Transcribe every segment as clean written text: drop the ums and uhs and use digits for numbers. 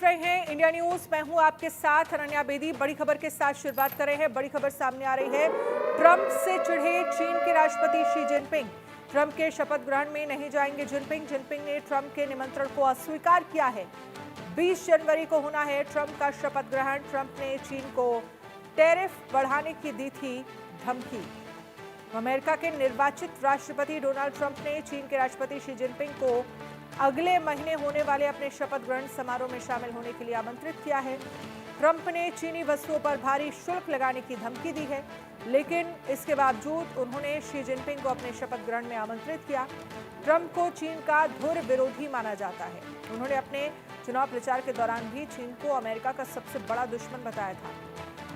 रहे हैं India news. मैं हूं आपके साथ अनन्या बेदी। बड़ी खबर के साथ शुरुआत कर रहे हैं। बड़ी खबर सामने आ रही है, ट्रंप से चिढ़े चीन के राष्ट्रपति शी जिनपिंग। ट्रंप के शपथ ग्रहण में नहीं जाएंगे जिनपिंग ने ट्रंप के निमंत्रण को अस्वीकार किया है। 20 जनवरी को होना है ट्रंप का शपथ ग्रहण। ट्रंप ने चीन को टैरिफ बढ़ाने की दी थी धमकी। अमेरिका के निर्वाचित राष्ट्रपति डोनाल्ड ट्रंप ने चीन के राष्ट्रपति शी जिनपिंग को अगले महीने होने वाले अपने शपथ ग्रहण समारोह में शामिल होने के लिए आमंत्रित किया है। ट्रंप ने चीनी वस्तुओं पर भारी शुल्क लगाने की धमकी दी है, लेकिन इसके बावजूद उन्होंने शी जिनपिंग को अपने शपथ ग्रहण में आमंत्रित किया। ट्रंप को चीन का धुर विरोधी माना जाता है। उन्होंने अपने चुनाव प्रचार के दौरान भी चीन को अमेरिका का सबसे बड़ा दुश्मन बताया था।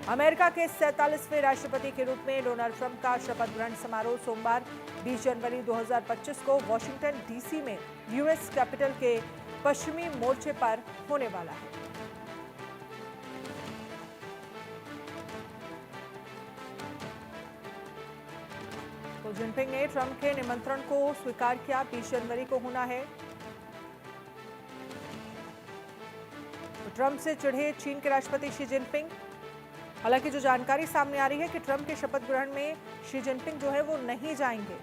अमेरिका के 47वें राष्ट्रपति के रूप में डोनाल्ड ट्रंप का शपथ ग्रहण समारोह सोमवार 20 जनवरी 2025 को वॉशिंगटन डीसी में यूएस कैपिटल के पश्चिमी मोर्चे पर होने वाला है। तो जिनपिंग ने ट्रंप के निमंत्रण को स्वीकार किया। 20 जनवरी को होना है। तो ट्रंप से चिढ़े चीन के राष्ट्रपति शी जिनपिंग। हालांकि जो जानकारी सामने आ रही है कि ट्रंप के शपथ ग्रहण में शी जिनपिंग जो है वो नहीं जाएंगे।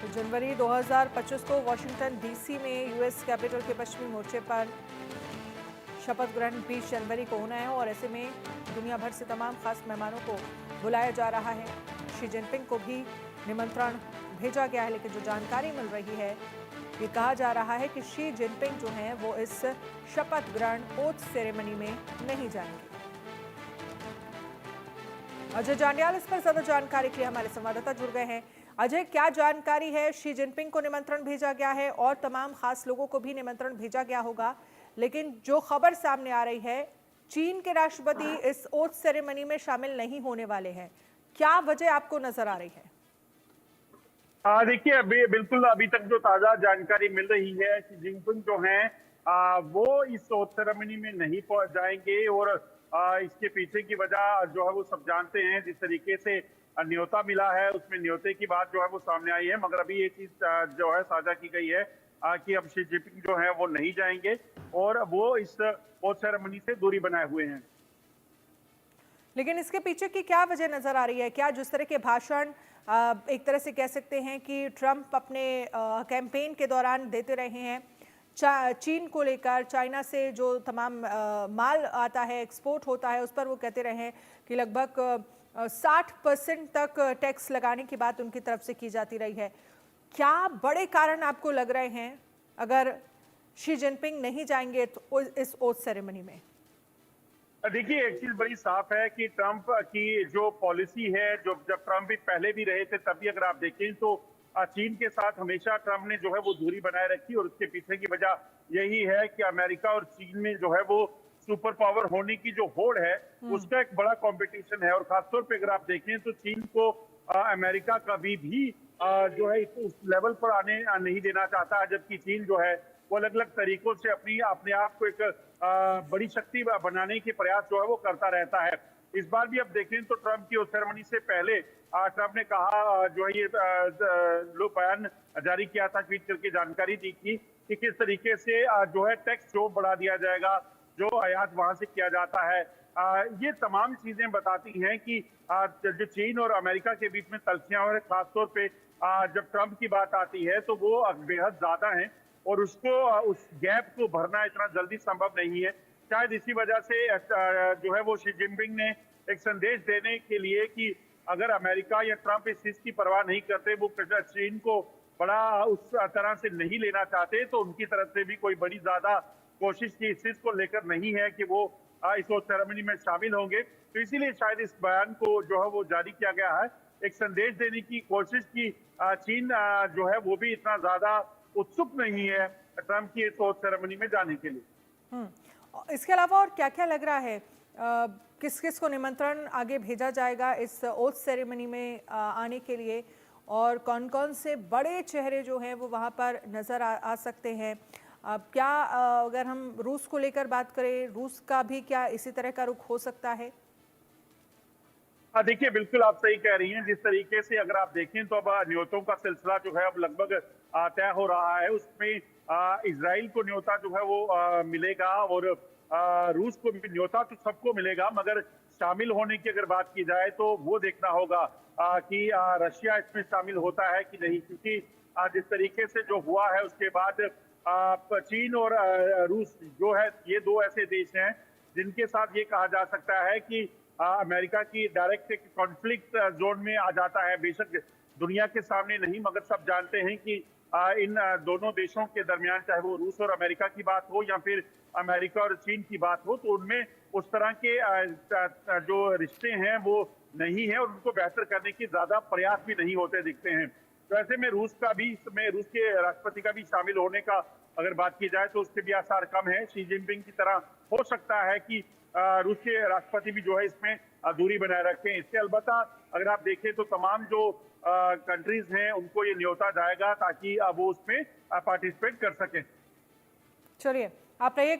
तो जनवरी 2025 को वॉशिंगटन डीसी में यूएस कैपिटल के पश्चिमी मोर्चे पर शपथ ग्रहण 20 जनवरी को होना है और ऐसे में दुनिया भर से तमाम खास मेहमानों को बुलाया जा रहा है। शी जिनपिंग को भी निमंत्रण भेजा गया है, लेकिन जो जानकारी मिल रही है, ये कहा जा रहा है कि शी जिनपिंग जो हैं वो इस शपथ ग्रहण ओथ सेरेमनी में नहीं जाएंगे। अजय जांडियाल इस पर ज्यादा जानकारी के लिए हमारे संवाददाता जुड़ गए हैं। अजय, क्या जानकारी है? शी जिनपिंग को निमंत्रण भेजा गया है और तमाम खास लोगों को भी निमंत्रण भेजा गया होगा, लेकिन जो खबर सामने आ रही है, चीन के राष्ट्रपति इस ओथ सेरेमनी में शामिल नहीं होने वाले हैं। क्या वजह आपको नजर आ रही है? देखिए, अभी तक जो ताजा जानकारी मिल रही है कि जिनपिंग जो हैं वो इस सेरेमनी में नहीं पहुंच जाएंगे और इसके पीछे की वजह जो है वो सब जानते हैं। जिस तरीके से न्योता मिला है उसमें न्योते की बात जो है वो सामने आई है, मगर अभी ये चीज जो है साझा की गई है कि अब शी जिनपिंग जो है वो नहीं जाएंगे और वो इस सेरेमनी से दूरी बनाए हुए हैं। लेकिन इसके पीछे की क्या वजह नजर आ रही है? क्या जिस तरह के भाषण एक तरह से कह सकते हैं कि ट्रंप अपने कैंपेन के दौरान देते रहे हैं, चीन को लेकर, चाइना से जो तमाम माल आता है, एक्सपोर्ट होता है, उस पर वो कहते रहे हैं कि लगभग 60% तक टैक्स लगाने की बात उनकी तरफ से की जाती रही है। क्या बड़े कारण आपको लग रहे हैं अगर शी जिनपिंग नहीं जाएंगे तो इस ओथ सेरेमनी में? देखिए, एक चीज बड़ी साफ है कि ट्रंप की जो पॉलिसी है, जो जब ट्रंप भी पहले भी रहे थे तभी अगर आप देखें तो चीन के साथ हमेशा ट्रंप ने जो है वो दूरी बनाए रखी और उसके पीछे की वजह यही है कि अमेरिका और चीन में जो है वो सुपर पावर होने की जो होड़ है उसका एक बड़ा कंपटीशन है। और खासतौर पे अगर आप देखें तो चीन को अमेरिका कभी भी जो है उस लेवल पर आने नहीं देना चाहता, जबकि चीन जो है वो अलग अलग तरीकों से अपने आप को एक बड़ी शक्ति बनाने के प्रयास जो है वो करता रहता है। इस बार भी अब देखें तो ट्रंप की उस सेरेमनी से पहले ट्रंप ने कहा जो है ये बयान जारी किया था, ट्वीट करके जानकारी दी थी कि किस तरीके से जो है टैक्स जो बढ़ा दिया जाएगा जो आयात वहां से किया जाता है। ये तमाम चीजें बताती हैं कि जो चीन और अमेरिका के बीच में तलखियां और खासतौर पे जब ट्रंप की बात आती है तो वो बेहद ज्यादा है और उसको उस गैप को भरना इतना जल्दी संभव नहीं है। शायद इसी वजह से जो है वो शी जिनपिंग ने एक संदेश देने के लिए कि अगर अमेरिका या ट्रंप इस चीज की परवाह नहीं करते, वो चीन को बड़ा उस तरह से नहीं लेना चाहते, तो उनकी तरफ से भी कोई बड़ी ज्यादा कोशिश की इस चीज को लेकर नहीं है कि वो इस सेरेमनी में शामिल होंगे। तो इसीलिए शायद इस बयान को जो है वो जारी किया गया है, एक संदेश देने की कोशिश की चीन जो है वो भी इतना ज्यादा उत्सुक नहीं है ट्रंप की इस सेरेमनी में जाने के लिए। इसके अलावा और क्या क्या लग रहा है, किस किस को निमंत्रण आगे भेजा जाएगा इस ओथ सेरेमनी में आने के लिए, और कौन कौन से बड़े चेहरे जो हैं वो वहाँ पर नज़र आ सकते हैं? क्या अगर हम रूस को लेकर बात करें, रूस का भी क्या इसी तरह का रुख हो सकता है? देखिए, बिल्कुल आप सही कह रही हैं। जिस तरीके से अगर आप देखें तो अब न्योतों का सिलसिला जो है अब लगभग तय हो रहा है। उसमें इज़राइल को न्योता जो है वो मिलेगा और रूस को भी न्योता तो सबको मिलेगा, मगर शामिल होने की अगर बात की जाए तो वो देखना होगा कि रशिया इसमें शामिल होता है कि नहीं, क्योंकि जिस तरीके से जो हुआ है उसके बाद चीन और रूस जो है, ये दो ऐसे देश हैं जिनके साथ ये कहा जा सकता है कि अमेरिका की डायरेक्ट कॉन्फ्लिक्ट जोन में आ जाता है। बेशक दुनिया के सामने नहीं, मगर सब जानते हैं कि इन दोनों देशों के दरमियान, चाहे वो रूस और अमेरिका की बात हो या फिर अमेरिका और चीन की बात हो, तो उनमें उस तरह के जो रिश्ते हैं वो नहीं है और उनको बेहतर करने की ज्यादा प्रयास भी नहीं होते दिखते हैं। तो ऐसे में रूस के राष्ट्रपति का भी शामिल होने का अगर बात की जाए तो उसके भी आसार कम है। शी जिनपिंग की तरह हो सकता है कि रूस के राष्ट्रपति भी जो है इसमें दूरी बनाए रखें। इससे अलबत्ता अगर आप देखें तो तमाम जो कंट्रीज हैं उनको ये न्योता जाएगा ताकि वो उसमें पार्टिसिपेट कर सकें। चलिए, आप रहिए।